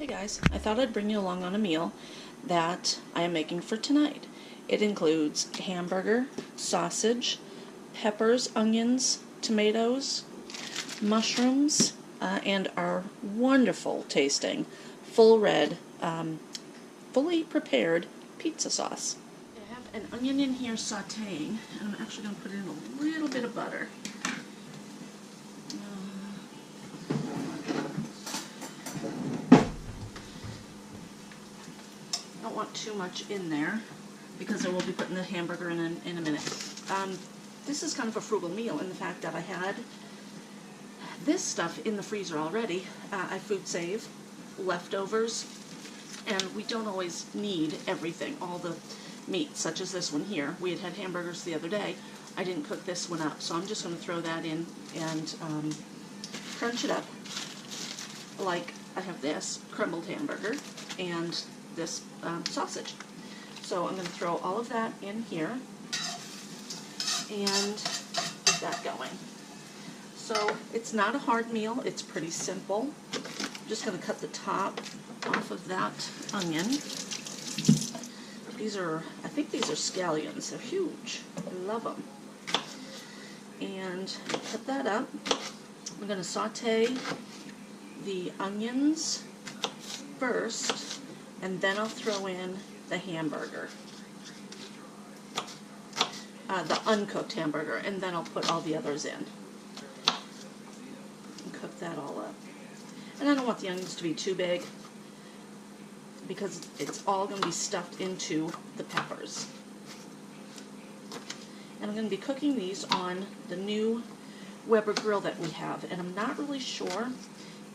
Hey guys, I thought I'd bring you along on a meal that I am making for tonight. It includes hamburger, sausage, peppers, onions, tomatoes, mushrooms, and our wonderful tasting, full red, fully prepared pizza sauce. I have an onion in here sauteing, and I'm actually going to put in a little bit of butter. I don't want too much in there because I will be putting the hamburger in a minute. This is kind of a frugal meal in the fact that I had this stuff in the freezer already. I food save leftovers, and we don't always need everything, all the meat, such as this one here. We had hamburgers the other day. I didn't cook this one up, so I'm just going to throw that in and crunch it up like I have this crumbled hamburger and this sausage. So I'm going to throw all of that in here and get that going. So it's not a hard meal, it's pretty simple. I'm just going to cut the top off of that onion. I think these are scallions, they're huge, I love them. And cut that up. I'm going to saute the onions first, and then I'll throw in the hamburger, the uncooked hamburger, and then I'll put all the others in and cook that all up. And I don't want the onions to be too big because it's all going to be stuffed into the peppers. And I'm going to be cooking these on the new Weber grill that we have, and I'm not really sure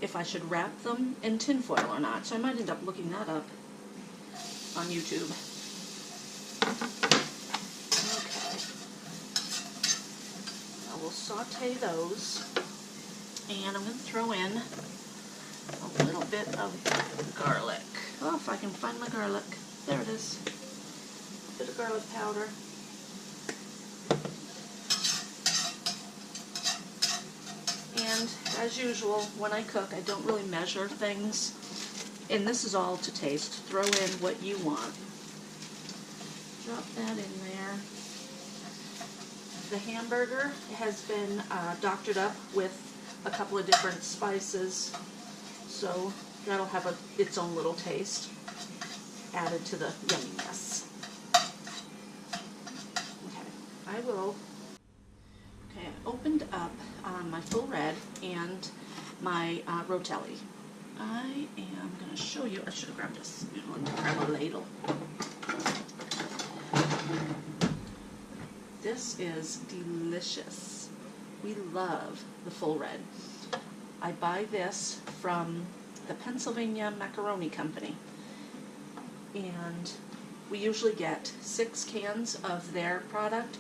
if I should wrap them in tin foil or not, so I might end up looking that up on YouTube. Okay. I will saute those, and I'm going to throw in a little bit of garlic. Oh, if I can find my garlic. There it is. A bit of garlic powder. And as usual, when I cook, I don't really measure things. And this is all to taste. Throw in what you want. Drop that in there. The hamburger has been doctored up with a couple of different spices, so that'll have its own little taste added to the yumminess. Okay, I opened up my full red and my rotelli. I am going to show you, I should have grabbed grab a ladle. This is delicious. We love the full red. I buy this from the Pennsylvania Macaroni Company, and we usually get 6 cans of their product,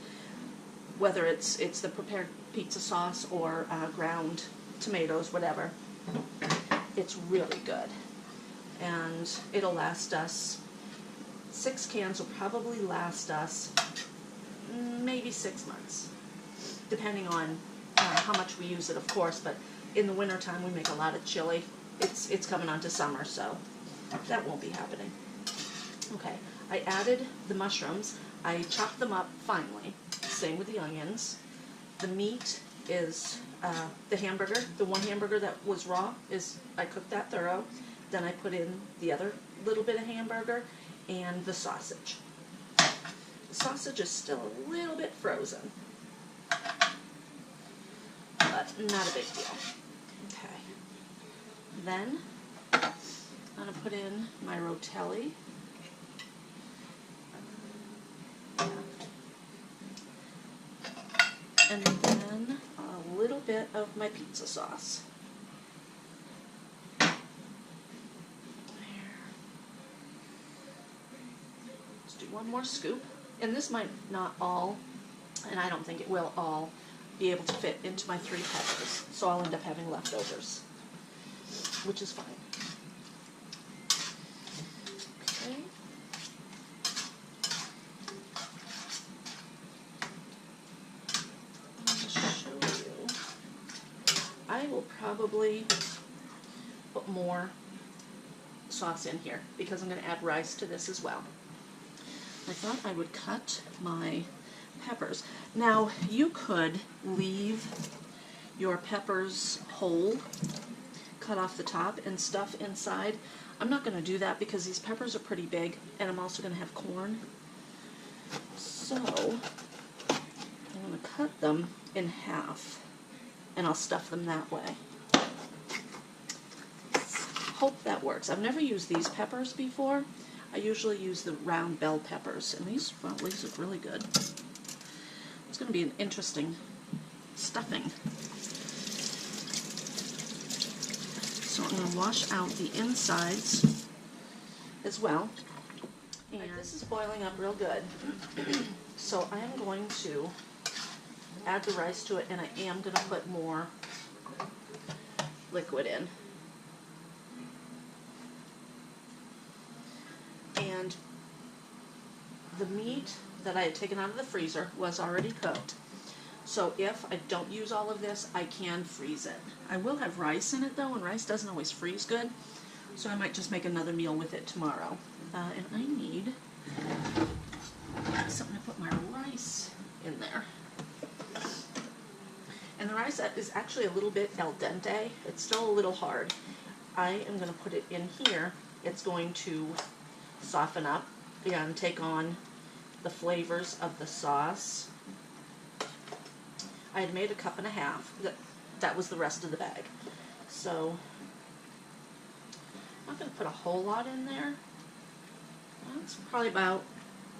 whether it's the prepared pizza sauce or ground tomatoes, whatever. It's really good, and it'll last us, 6 cans will probably last us maybe 6 months, depending on how much we use it, of course, but in the wintertime we make a lot of chili. It's coming on to summer, so that won't be happening. Okay, I added the mushrooms. I chopped them up finely. Same with the onions. The meat is the hamburger. The one hamburger that was raw, I cooked that thorough. Then I put in the other little bit of hamburger and the sausage. The sausage is still a little bit frozen, but not a big deal. Okay. Then I'm going to put in my rotelli. And then a little bit of my pizza sauce. There. Let's do one more scoop. And this might not all, and I don't think it will all, be able to fit into my 3 peppers. So I'll end up having leftovers, which is fine. Okay. I will probably put more sauce in here because I'm going to add rice to this as well. I thought I would cut my peppers. Now, you could leave your peppers whole, cut off the top and stuff inside. I'm not going to do that because these peppers are pretty big, and I'm also going to have corn. So, I'm going to cut them in half, and I'll stuff them that way. Hope that works. I've never used these peppers before. I usually use the round bell peppers, and these look really good. It's going to be an interesting stuffing. So I'm going to wash out the insides as well. And this is boiling up real good. So I am going to add the rice to it, and I am going to put more liquid in. And the meat that I had taken out of the freezer was already cooked. So if I don't use all of this, I can freeze it. I will have rice in it though, and rice doesn't always freeze good. So I might just make another meal with it tomorrow. And I need something to put my rice in there. And the rice is actually a little bit al dente. It's still a little hard. I am going to put it in here. It's going to soften up and take on the flavors of the sauce. I had made a cup and a half. That was the rest of the bag. So I'm not going to put a whole lot in there. That's probably about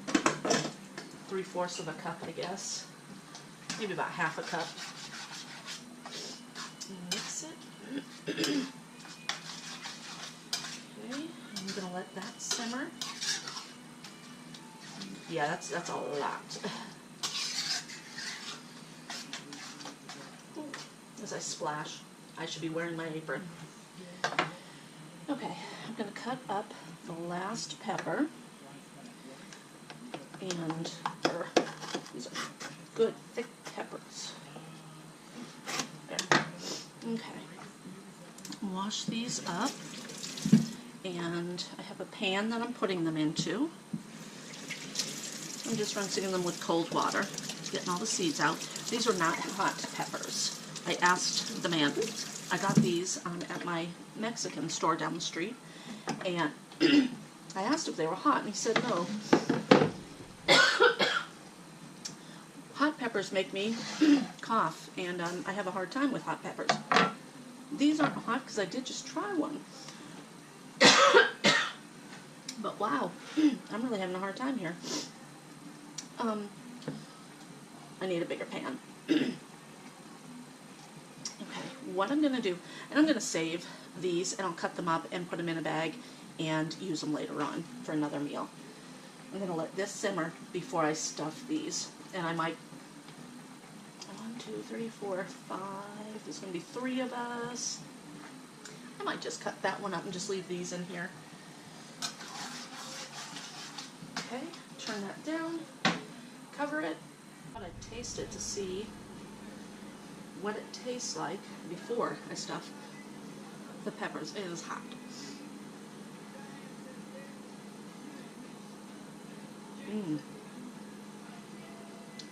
3/4 of a cup, I guess. Maybe about half a cup. Mix it. Okay, I'm going to let that simmer. Yeah, that's a lot. As I splash, I should be wearing my apron. Okay, I'm going to cut up the last pepper. And these are good, thick peppers. There. Okay. Wash these up. And I have a pan that I'm putting them into. I'm just rinsing them with cold water, getting all the seeds out. These are not hot peppers. I asked the man, I got these at my Mexican store down the street, and I asked if they were hot, and he said no. Hot peppers make me cough, and I have a hard time with hot peppers. These aren't hot because I did just try one. But wow, I'm really having a hard time here. I need a bigger pan. Okay, what I'm going to do, and I'm going to save these, and I'll cut them up and put them in a bag and use them later on for another meal. I'm going to let this simmer before I stuff these, and I might, 1, 2, 3, 4, 5, there's going to be 3 of us. I might just cut that one up and just leave these in here. Okay, turn that down, cover it. I thought I'd taste it to see what it tastes like before I stuff the peppers. It is hot.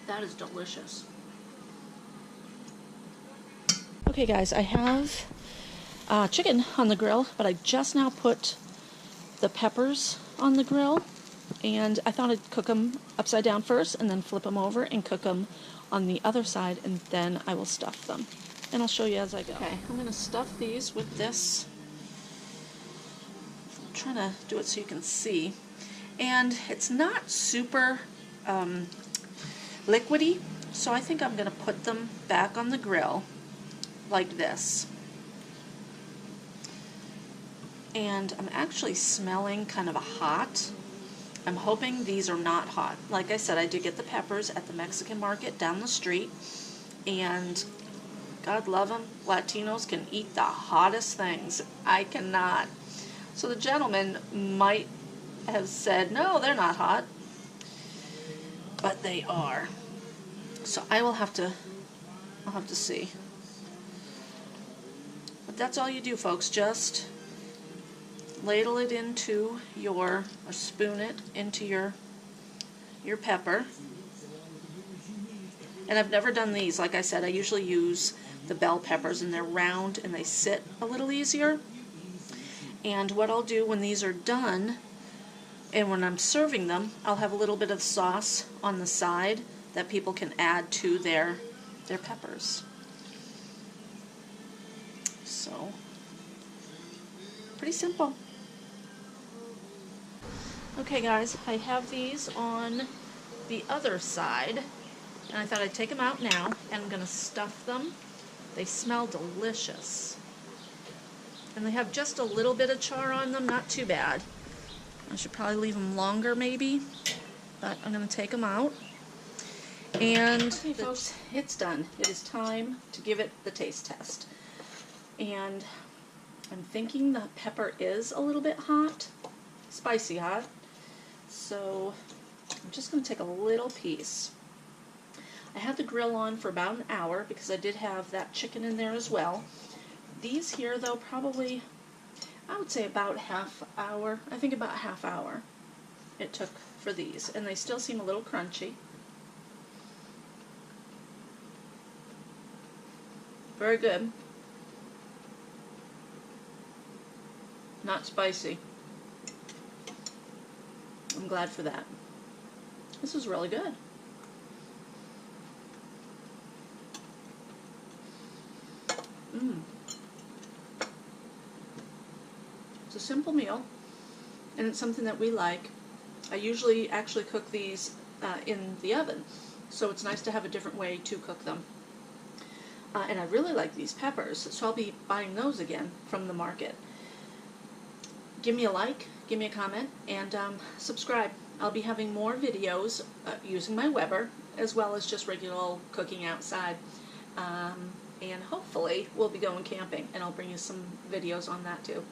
That is delicious. Okay guys, I have chicken on the grill, but I just now put the peppers on the grill, and I thought I'd cook them upside down first and then flip them over and cook them on the other side, and then I will stuff them. And I'll show you as I go. Okay, I'm going to stuff these with this. I'm trying to do it so you can see. And it's not super liquidy, so I think I'm going to put them back on the grill like this. And I'm actually smelling kind of a hot. I'm hoping these are not hot. Like I said, I did get the peppers at the Mexican market down the street, and God love them, Latinos can eat the hottest things. I cannot. So the gentleman might have said, no, they're not hot, but they are. So I'll have to see. But that's all you do, folks. Just ladle it into or spoon it into your pepper. And I've never done these. Like I said, I usually use the bell peppers, and they're round and they sit a little easier. And what I'll do when these are done, and when I'm serving them, I'll have a little bit of sauce on the side that people can add to their peppers. So, pretty simple. Okay guys, I have these on the other side, and I thought I'd take them out now, and I'm going to stuff them. They smell delicious. And they have just a little bit of char on them, not too bad. I should probably leave them longer maybe, but I'm going to take them out. And okay, folks, it's done. It is time to give it the taste test. And I'm thinking the pepper is a little bit hot, spicy hot. So I'm just going to take a little piece. I had the grill on for about an hour because I did have that chicken in there as well. These here, though, probably, I would say about half hour. I think about half hour it took for these. And they still seem a little crunchy. Very good. Not spicy. I'm glad for that. This is really good. It's a simple meal, and it's something that we like. I usually actually cook these in the oven, so it's nice to have a different way to cook them. And I really like these peppers, so I'll be buying those again from the market. Give me a like, give me a comment, and subscribe. I'll be having more videos using my Weber, as well as just regular cooking outside. And hopefully we'll be going camping, and I'll bring you some videos on that too.